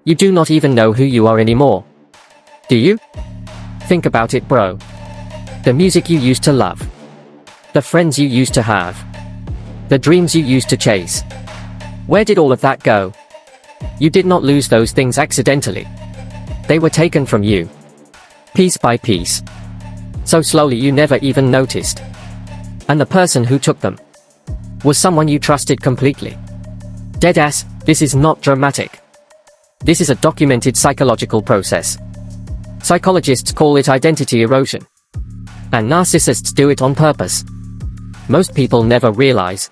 You do not even know who you are anymore. Do you? Think about it, bro. The music you used to love. The friends you used to have. The dreams you used to chase. Where did all of that go? You did not lose those things accidentally. They were taken from you. Piece by piece. So slowly you never even noticed. And the person who took them was someone you trusted completely. Deadass, this is not dramatic. This is a documented psychological process. Psychologists call it identity erosion. And narcissists do it on purpose. Most people never realize.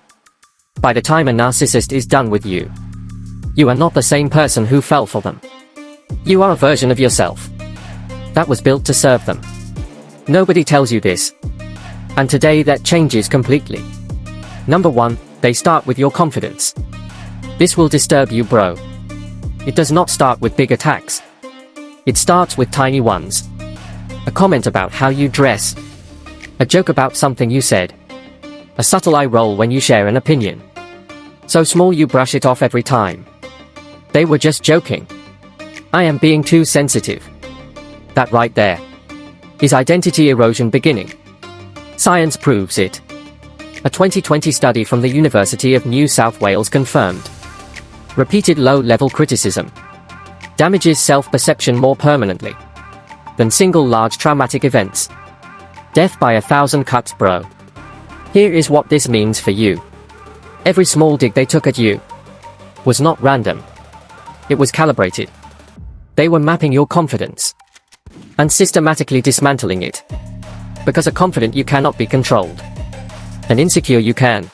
By the time a narcissist is done with you, you are not the same person who fell for them. You are a version of yourself that was built to serve them. Nobody tells you this. And today that changes completely. Number 1, they start with your confidence. This will disturb you, bro. It does not start with big attacks. It starts with tiny ones. A comment about how you dress. A joke about something you said. A subtle eye roll when you share an opinion. So small you brush it off every time. They were just joking. I am being too sensitive. That right there is identity erosion beginning. Science proves it. A 2020 study from the University of New South Wales confirmed. Repeated low-level criticism damages self-perception more permanently than single large traumatic events. Death by 1,000 cuts, bro. Here is what this means for you. Every small dig they took at you was not random. It was calibrated. They were mapping your confidence and systematically dismantling it. Because a confident you cannot be controlled. An insecure you can.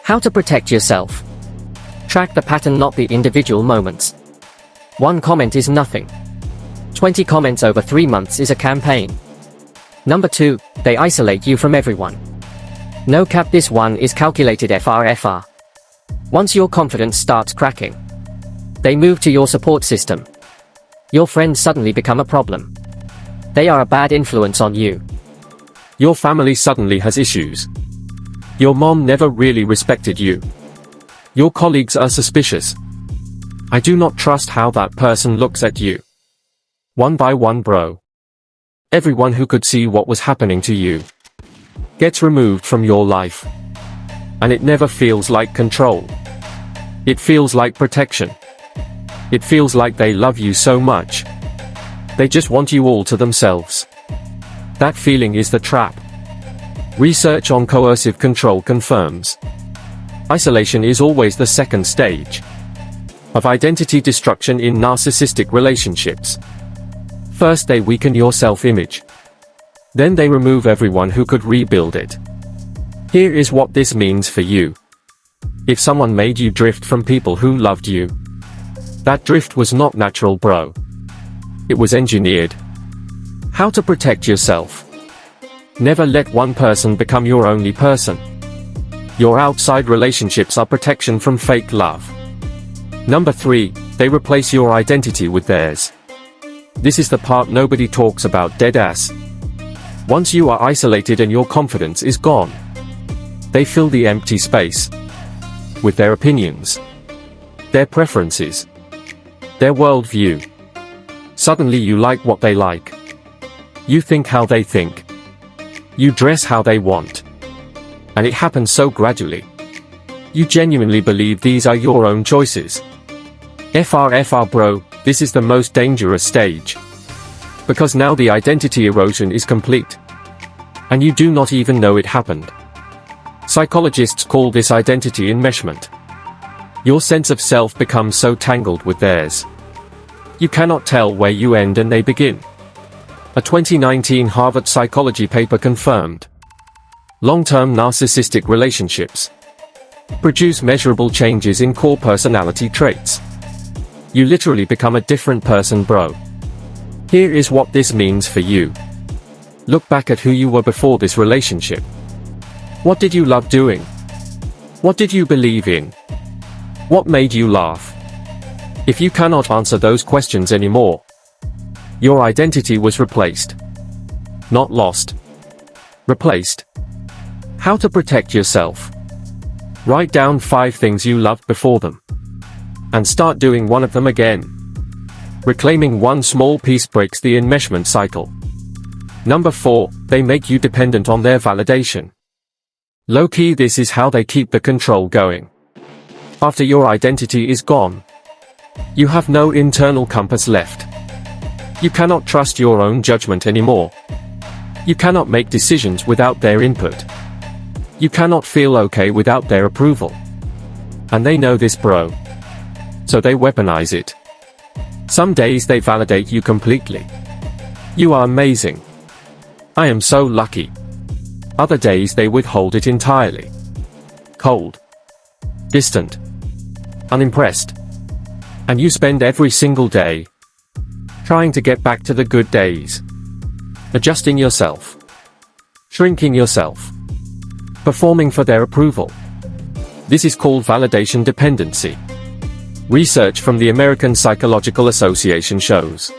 How to protect yourself. Track the pattern, not the individual moments. 1 comment is nothing. 20 comments over 3 months is a campaign. Number 2, they isolate you from everyone. No cap, this one is calculated FR. Once your confidence starts cracking, they move to your support system. Your friends suddenly become a problem. They are a bad influence on you. Your family suddenly has issues. Your mom never really respected you. Your colleagues are suspicious. I do not trust how that person looks at you. One by one, bro. Everyone who could see what was happening to you gets removed from your life. And it never feels like control. It feels like protection. It feels like they love you so much. They just want you all to themselves. That feeling is the trap. Research on coercive control confirms. Isolation is always the second stage of identity destruction in narcissistic relationships. First, they weaken your self-image. Then they remove everyone who could rebuild it. Here is what this means for you. If someone made you drift from people who loved you, that drift was not natural, bro. It was engineered. How to protect yourself. Never let one person become your only person. Your outside relationships are protection from fake love. Number 3, they replace your identity with theirs. This is the part nobody talks about, deadass. Once you are isolated and your confidence is gone, they fill the empty space with their opinions, their preferences, their worldview. Suddenly you like what they like. You think how they think. You dress how they want. And it happens so gradually. You genuinely believe these are your own choices. FR, bro, this is the most dangerous stage. Because now the identity erosion is complete. And you do not even know it happened. Psychologists call this identity enmeshment. Your sense of self becomes so tangled with theirs. You cannot tell where you end and they begin. A 2019 Harvard psychology paper confirmed. Long-term narcissistic relationships produce measurable changes in core personality traits. You literally become a different person, bro. Here is what this means for you. Look back at who you were before this relationship. What did you love doing? What did you believe in? What made you laugh? If you cannot answer those questions anymore, your identity was replaced. Not lost. Replaced. How to protect yourself. Write down 5 things you loved before them. And start doing one of them again. Reclaiming one small piece breaks the enmeshment cycle. Number 4, they make you dependent on their validation. Low-key, this is how they keep the control going. After your identity is gone, you have no internal compass left. You cannot trust your own judgment anymore. You cannot make decisions without their input. You cannot feel okay without their approval. And they know this, bro. So they weaponize it. Some days they validate you completely. You are amazing. I am so lucky. Other days they withhold it entirely. Cold. Distant. Unimpressed. And you spend every single day trying to get back to the good days. Adjusting yourself. Shrinking yourself. Performing for their approval. This is called validation dependency. Research from the American Psychological Association shows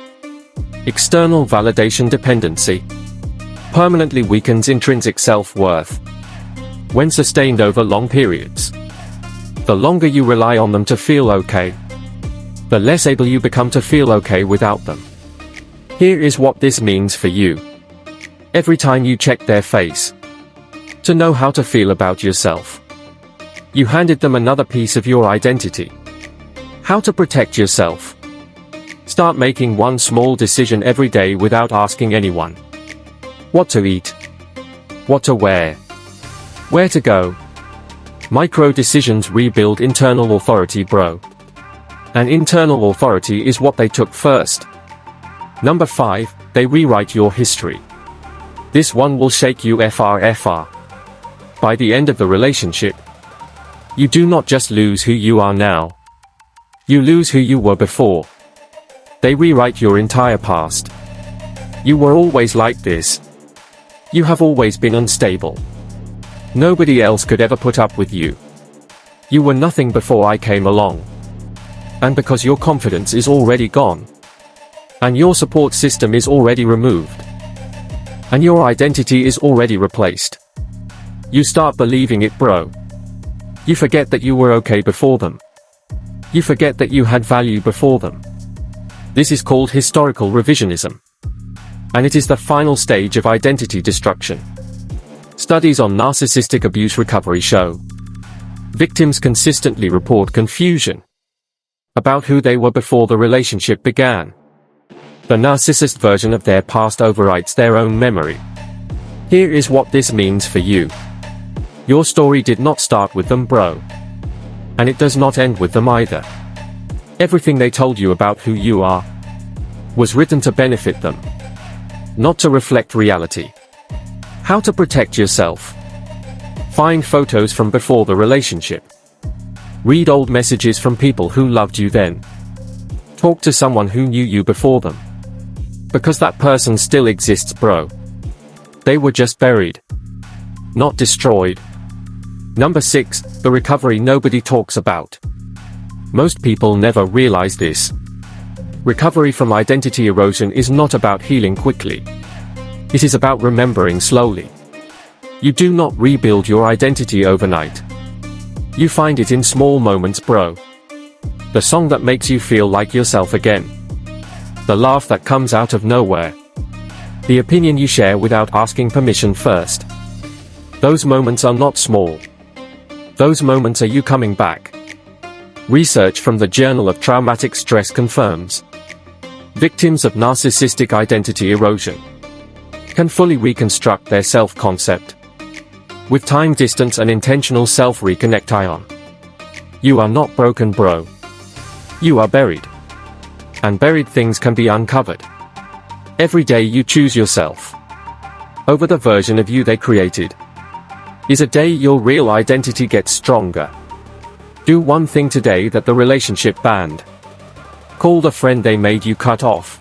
external validation dependency permanently weakens intrinsic self-worth when sustained over long periods. The longer you rely on them to feel okay, the less able you become to feel okay without them. Here is what this means for you. Every time you check their face to know how to feel about yourself, you handed them another piece of your identity. How to protect yourself. Start making one small decision every day without asking anyone. What to eat. What to wear. Where to go. Micro decisions rebuild internal authority, bro. And internal authority is what they took first. Number 5, they rewrite your history. This one will shake you FR. By the end of the relationship, you do not just lose who you are now. You lose who you were before. They rewrite your entire past. You were always like this. You have always been unstable. Nobody else could ever put up with you. You were nothing before I came along. And because your confidence is already gone, and your support system is already removed, and your identity is already replaced, you start believing it, bro. You forget that you were okay before them. You forget that you had value before them. This is called historical revisionism. And it is the final stage of identity destruction. Studies on narcissistic abuse recovery show victims consistently report confusion about who they were before the relationship began. The narcissist version of their past overwrites their own memory. Here is what this means for you. Your story did not start with them, bro. And it does not end with them either. Everything they told you about who you are was written to benefit them, not to reflect reality. How to protect yourself. Find photos from before the relationship. Read old messages from people who loved you then. Talk to someone who knew you before them. Because that person still exists, bro. They were just buried, not destroyed. Number 6, the recovery nobody talks about. Most people never realize this. Recovery from identity erosion is not about healing quickly. It is about remembering slowly. You do not rebuild your identity overnight. You find it in small moments, bro. The song that makes you feel like yourself again. The laugh that comes out of nowhere. The opinion you share without asking permission first. Those moments are not small. Those moments are you coming back. Research from the Journal of Traumatic Stress confirms victims of narcissistic identity erosion can fully reconstruct their self-concept with time, distance, and intentional self-reconnect. You are not broken, bro. You are buried. And buried things can be uncovered. Every day you choose yourself over the version of you they created is a day your real identity gets stronger. Do one thing today that the relationship banned. Call the friend they made you cut off.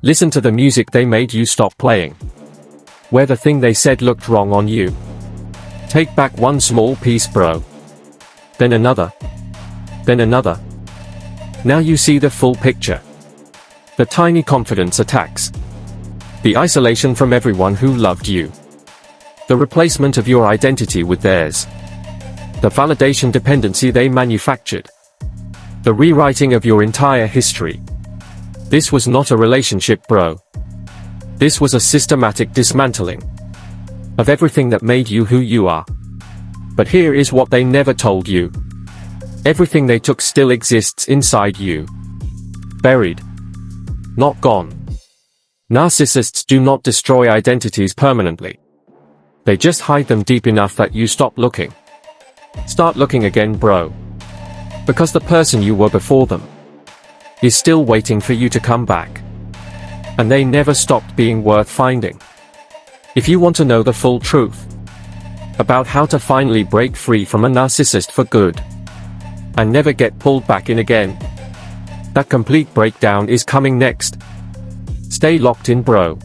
Listen to the music they made you stop playing. Wear the thing they said looked wrong on you. Take back one small piece, bro. Then another. Then another. Now you see the full picture. The tiny confidence attacks. The isolation from everyone who loved you. The replacement of your identity with theirs. The validation dependency they manufactured. The rewriting of your entire history. This was not a relationship, bro. This was a systematic dismantling of everything that made you who you are. But here is what they never told you. Everything they took still exists inside you. Buried. Not gone. Narcissists do not destroy identities permanently. They just hide them deep enough that you stop looking. Start looking again, bro. Because the person you were before them is still waiting for you to come back. And they never stopped being worth finding. If you want to know the full truth about how to finally break free from a narcissist for good and never get pulled back in again, that complete breakdown is coming next. Stay locked in, bro.